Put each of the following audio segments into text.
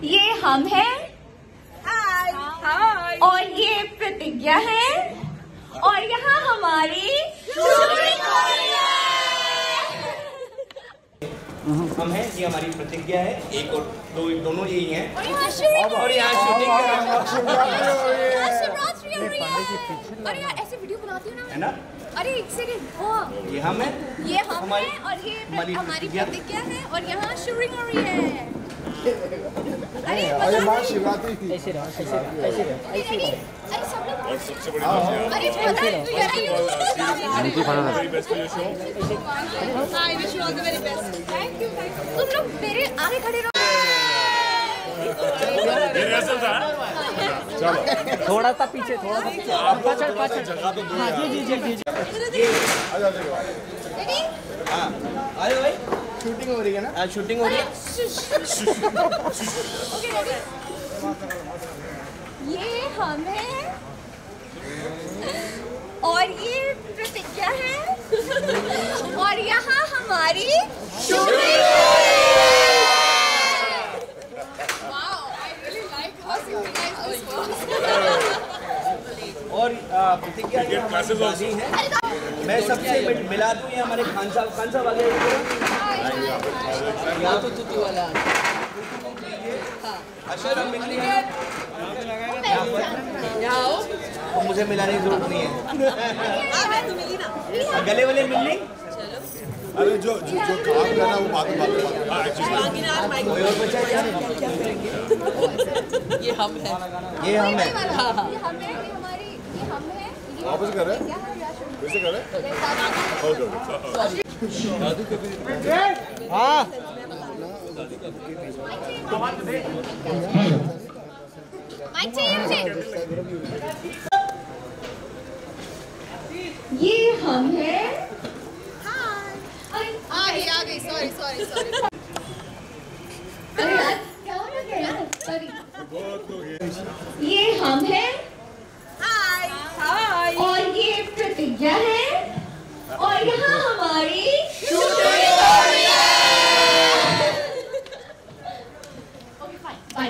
ये हम हैं हाय और ये प्रतिज्ञा है और यहाँ हमारी शूटिंग हो रही है। हम हैं, ये हमारी प्रतिज्ञा है। एक और दो, दोनों यही हैं और यहाँ शूटिंग और यहाँ शूटिंग शिवरात्रि हो रही है। और यार ऐसे वीडियो बनाती हो ना है ना। अरे एक सेकंड, ये हम हैं, ये हम हैं और ये हमारी प्रतिज्ञा है और यहाँ शूटिंग हो रही है। अरे माँ शिवरात्रि थी। अरे सब लोग अरे पता है तू यार I wish you all the very best. Thank you तुम लोग मेरे आगे खड़े रहो। थोड़ा सा पीछे, थोड़ा सा पीछे। हाँ जी। रेडी? हाँ अरे भाई शूटिंग हो रही है ना। शूटिंग हो रही है। Okay ready? ये हम हैं और ये प्रतिज्ञा है और यहाँ हमारी शूटिंग हो रही है। Wow, I really like how synchronized this was. और प्रतिज्ञा ये हमारी दादी है। मैं सबसे मिला दूं, ये हमारे खान साहब वाले यहाँ तो तुतू वाला अशर हम मिल रहे तो मुझे मिलाने की जरूरत नहीं है। गले वाले मिल नहीं। अरे जो काम करना वो बात कोई और बचा क्या करेंगे। ये हम हैं। ये हम हैं। ये हम हैं, ये हमारी, ये हम हैं। वापस कर रहे हैं? कैसे कर रहे हैं? हाँ ये हम हैं। आ गई सॉरी अरे यार क्या हो रहा है यार, सॉरी। ये हम हैं हाय और ये प्रतिज्ञा है और यहाँ हमारी शूटिंग हो रही है। Okay fine bye.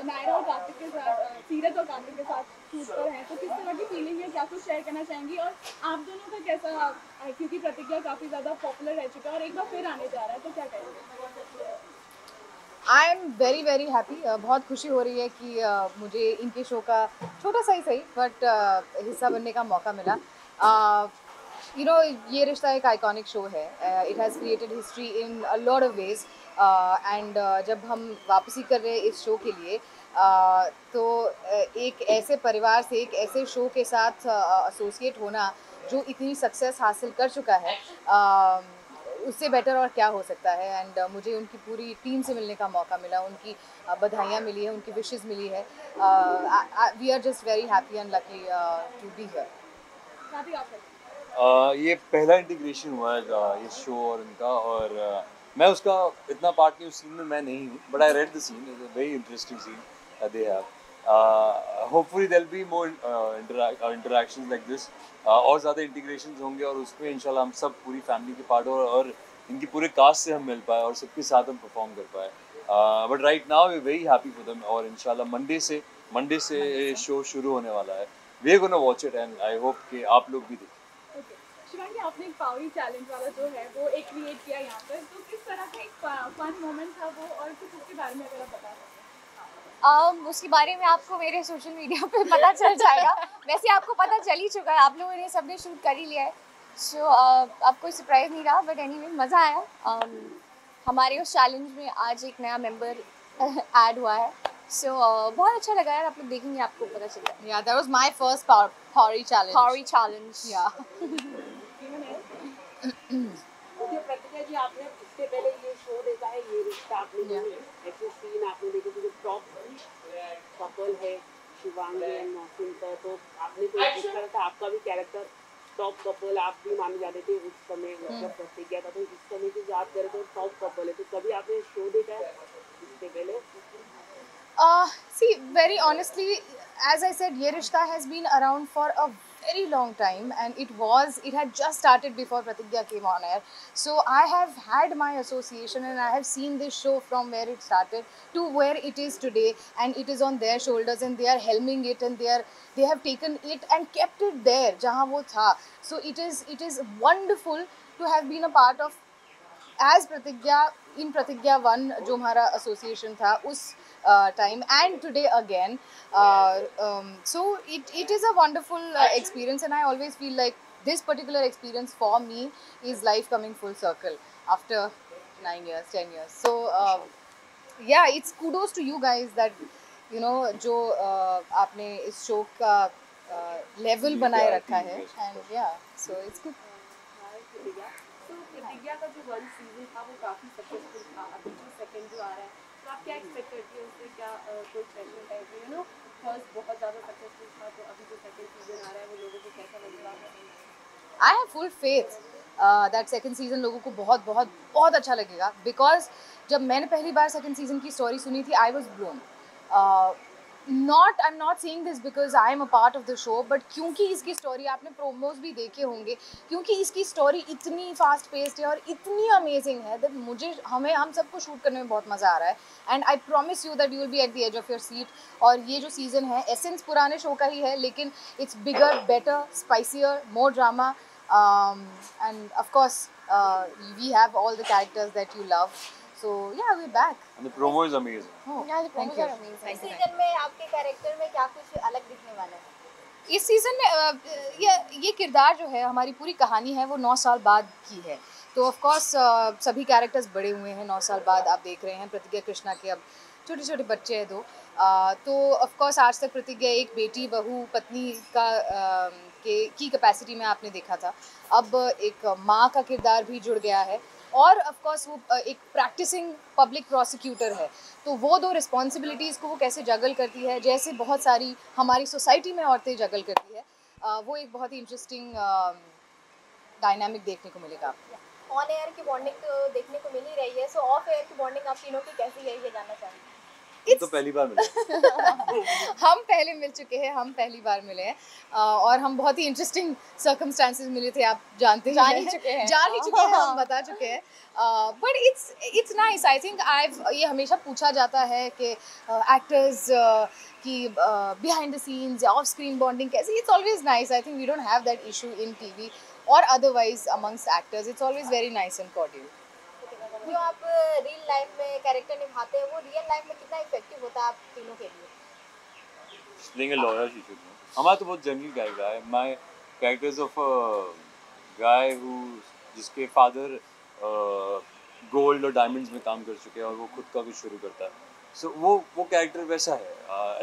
नायरा और कार्तिक के साथ, सीरत और कार्तिक के साथ शूट पर हैं, तो किस तरह की फीलिंग है, क्या कुछ शेयर करना चाहेंगी? और आप दोनों का कैसा, क्योंकि प्रतिज्ञा काफ़ी ज़्यादा पॉपुलर रह चुका है और एक बार फिर आने जा रहा है, तो क्या कहेंगे? I am very very happy. बहुत खुशी हो रही है कि मुझे इनके शो का छोटा सा ही सही बट हिस्सा बनने का मौका मिला। यू नो ये रिश्ता एक आइकॉनिक शो है। It has created history in a lot of ways and जब हम वापसी कर रहे हैं इस शो के लिए तो एक ऐसे परिवार से, एक ऐसे शो के साथ एसोसिएट होना जो इतनी सक्सेस हासिल कर चुका है, उससे बेटर और क्या हो सकता है। एंड मुझे उनकी पूरी टीम से मिलने का मौका मिला, उनकी बधाइयाँ मिली है, उनकी विशेस मिली है। We are just very happy and lucky to be here. ये पहला इंटीग्रेशन हुआ है ये शो और इनका, और मैं उसका इतना पार्ट नहीं, उस सीन में मैं नहीं हूँ, but I read the scene, it's a very interesting scene they have. Hopefully there will be more interactions like this, और ज़्यादा इंटीग्रेशंस होंगे और उसमें इंशाल्लाह हम सब पूरी फैमिली के पार्ट और इनकी पूरे कास्ट से हम मिल पाए और सबके साथ हम परफॉर्म कर पाए। But right now we are very happy for them, और इंशाल्लाह मंडे से शो शुरू होने वाला है। We are gonna watch it and I hope कि आप लोग भी देखें। शिवांगी, आपने एक पावरी चैलेंज वाला जो है वो एक क्रिएट किया यहाँ पर, तो किस तरह का एक फन मोमेंट था वो, और कुछ उसके बारे में अगर आप बता सकते? उसके बारे में आपको मेरे सोशल मीडिया पे पता चल जाएगा। वैसे आपको पता चल ही चुका है, आप लोगों ने सबने शूट कर ही लिया है, सो अब कोई सरप्राइज़ नहीं रहा, बट एनीवे मज़ा आया। हमारे उस चैलेंज में आज एक नया मेंबर ऐड हुआ है, सो बहुत अच्छा लगा यार। आप लोग देखेंगे आपको पता चलेगा। Yeah, that was my first Pauri challenge. Pauri challenge. Yeah. प्रतिज्ञा जी, आपने इससे पहले ये शो देखा है, ये रिश्ता आपने ऐसे सीन आपने देखे थे जो टॉप कपल है शिवांगी एंड मौसम का, तो आपने तो जिस तरह था आपका भी कैरेक्टर टॉप कपल आप भी माने जाते थे उस समय, मतलब प्रतिज्ञा का, तो इस समय की बात करें तो टॉप कपल है, तो कभी आपने शो देखा है इससे पहले? See, very honestly, as I said, ये रिश्ता has been around for a very long time, and it had just started before Pratigya came on air. So I have had my association, and I have seen this show from where it started to where it is today, and it is on their shoulders, and they are helming it, and they have taken it and kept it there jahan wo tha. So it is wonderful to have been a part of as Pratigya in Pratigya 1 जो हमारा association था उस time, and today again. So it is a wonderful experience, and I always feel like this particular experience for me is life coming full circle after 9 years, 10 years. So yeah, it's kudos to you guys that you know जो आपने इस show का level बनाए रखा है, and yeah, so it's good. तो प्रतिज्ञा का जो 1 सीजन था वो काफ़ी सक्सेसफुल था, अभी जो सेकंड जो आ रहा है तो आप क्या एक्सपेक्ट करती है उससे? क्या कोई special type you know first बहुत ज़्यादा सक्सेसफुल था, तो अभी जो सेकंड सीजन आ रहा है वो लोगों को कैसा लगेगा? I have full faith that second season लोगों को बहुत बहुत बहुत अच्छा लगेगा, because जब मैंने पहली बार second season की story सुनी थी, I was blown. I'm not saying this because I am a part of the show, but क्योंकि इसकी story आपने promos भी देखे होंगे, क्योंकि इसकी story इतनी fast paced है और इतनी amazing है that हम सबको shoot करने में बहुत मज़ा आ रहा है, and I promise you that you will be at the edge of your seat. और ये जो season है essence पुराने show का ही है, लेकिन it's bigger, better, spicier, more drama, and of course we have all the characters that you love. So yeah, we're back. And the promo is amazing. Oh, Yeah, the thank promos you. are amazing. इस season में आपके character में क्या कुछ अलग दिखने वाला है? इस सीज़न में ये किरदार जो है, हमारी पूरी कहानी है वो 9 साल बाद की है, तो ऑफ कोर्स सभी कैरेक्टर्स बड़े हुए हैं 9 साल बाद. आप देख रहे हैं प्रतिज्ञा कृष्णा के अब छोटे छोटे बच्चे हैं 2, तो ऑफ कोर्स आज तक प्रतिज्ञा एक बेटी बहू पत्नी की कैपेसिटी में आपने देखा था, अब एक माँ का किरदार भी जुड़ गया है, और ऑफ कोर्स वो एक प्रैक्टिसिंग पब्लिक प्रोसिक्यूटर है, तो वो 2 रिस्पॉन्सिबिलिटीज़ को वो कैसे जगल करती है, जैसे बहुत सारी हमारी सोसाइटी में औरतें जगल करती है, वो एक बहुत ही इंटरेस्टिंग डायनामिक देखने को मिलेगा आपको. ऑन एयर की बॉन्डिंग तो देखने को मिल ही रही है, सो ऑफ एयर की बॉन्डिंग आप तीनों की कैसी है ये जानना चाहेंगे? तो पहली बार मिले. हम पहले मिल चुके हैं, हम पहली बार मिले हैं, और हम बहुत ही इंटरेस्टिंग सर्कमस्टांसेस मिले थे, आप जानते जान ही चुके हैं, हम बता चुके हैं, but it's nice. I think ये हमेशा पूछा जाता है कि एक्टर्स की बिहाइंड द सीन्स या ऑफ स्क्रीन बॉन्डिंग कैसी. It's always nice. I think we don't have that issue in TV और otherwise amongst actors. It's always very nice and cordial. जो आप रियल लाइफ में कैरेक्टर निभाते हैं वो रियल लाइफ में कितना इफेक्टिव होता है आप तीनों के लिए? Playing a lawyer, she should know. हमारा तो बहुत जनरल कैरेक्टर है. My character is of a guy जिसके फादर गोल्ड और डायमंड्स में काम कर चुके हैं और वो खुद का कुछ शुरू करता है. So वो कैरेक्टर वैसा है.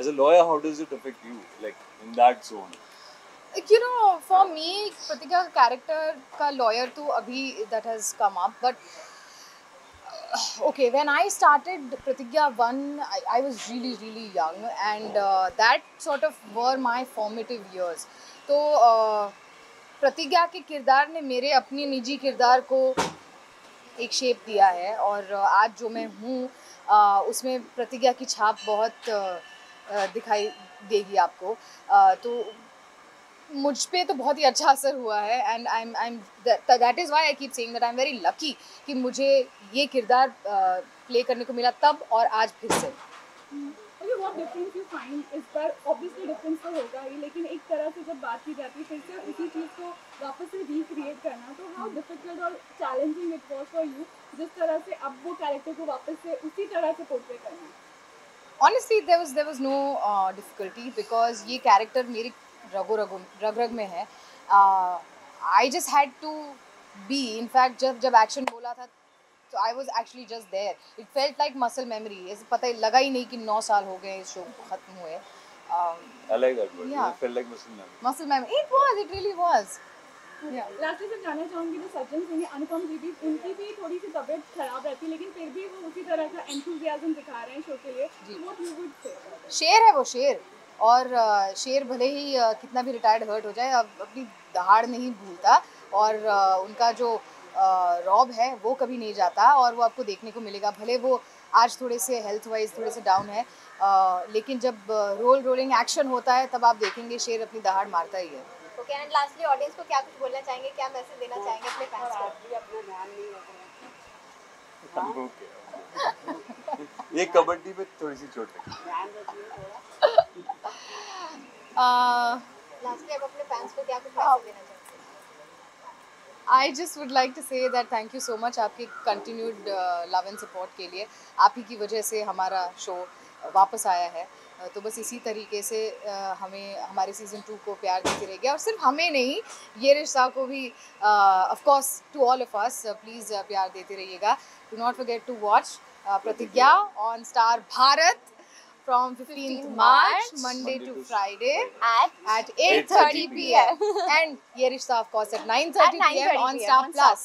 As a lawyer, how does it affect you, like in that zone? You know, for me, प्रतिज्ञा का कैरेक्टर का लॉयर तो अभी that has come up, but okay, when I started Pratigya 1, I was really young, and that sort of were my formative years. तो प्रतिज्ञा के किरदार ने मेरे अपने निजी किरदार को एक शेप दिया है, और आज जो मैं हूँ उसमें प्रतिज्ञा की छाप बहुत दिखाई देगी आपको. तो मुझ पे तो बहुत ही अच्छा असर हुआ है, and that is why I keep saying that I am very lucky कि मुझे ये किरदार प्ले करने को मिला तब और आज फिर से. Okay, what difference you find इस पर? obviously difference तो होगा ही, लेकिन एक तरह से जब बात की जाती है फिर से उसी चीज़ को वापस से रिक्रिएट करना, तो how difficult और challenging it was for you जिस तरह से अब वो कैरेक्टर को वापस से उसी तरह से पोर्ट्रे करना? Honestly, there was no difficulty, because ये कैरेक्टर मेरी रग में है. I just had to be. In fact, जब एक्शन बोला था तो I was actually just there. It felt like muscle memory. ऐसे पता ही लगा ही नहीं कि 9 साल हो गए इस शो को खत्म हुए. I like that word. Yeah. It felt like muscle memory. Muscle memory. It really was. Lastly से जानना चाहूँगी जो सज्जन सिंह है, अनुपम दीदी, उनकी भी थोड़ी सी तबीयत खराब रहती है, लेकिन फिर भी वो उसी तरह का एंथुसियाज्म दिखा रहे हैं शो के लिए. What you would say? शेर है वो, शेर. और शेर भले ही कितना भी रिटायर्ड हर्ट हो जाए, अब अपनी दहाड़ नहीं भूलता, और उनका जो रॉब है वो कभी नहीं जाता, और वो आपको देखने को मिलेगा. भले वो आज थोड़े से हेल्थ वाइज थोड़े से डाउन है, लेकिन जब रोलिंग एक्शन होता है तब आप देखेंगे शेर अपनी दहाड़ मारता ही है. ओके, एंड लास्टली ऑडियंस को क्या कुछ बोलना चाहेंगे, क्या मैसेज देना चाहेंगे अपने फैंस को? आप भी अपना ध्यान नहीं रख रहे, ये कबड्डी पे थोड़ी सी चोट लगी। ध्यान रखिए थोड़ा। लास्टली आप अपने फैंस को क्या कुछ मैसेज देना चाहेंगे? I just would like to say that thank you so much आपके continued love and support के लिए। आप ही की वजह से हमारा शो वापस आया है, तो बस इसी तरीके से हमें हमारे सीज़न 2 को प्यार देते रहिए, और सिर्फ हमें नहीं, ये रिश्ता को भी of course to all of us please प्यार देते रहिएगा। Do not forget to watch Pratigya on Star Bharat from 15th March, Monday to Friday at 8:30 p.m. and Ye Rishta of course at 9:30 p.m. on Star Plus.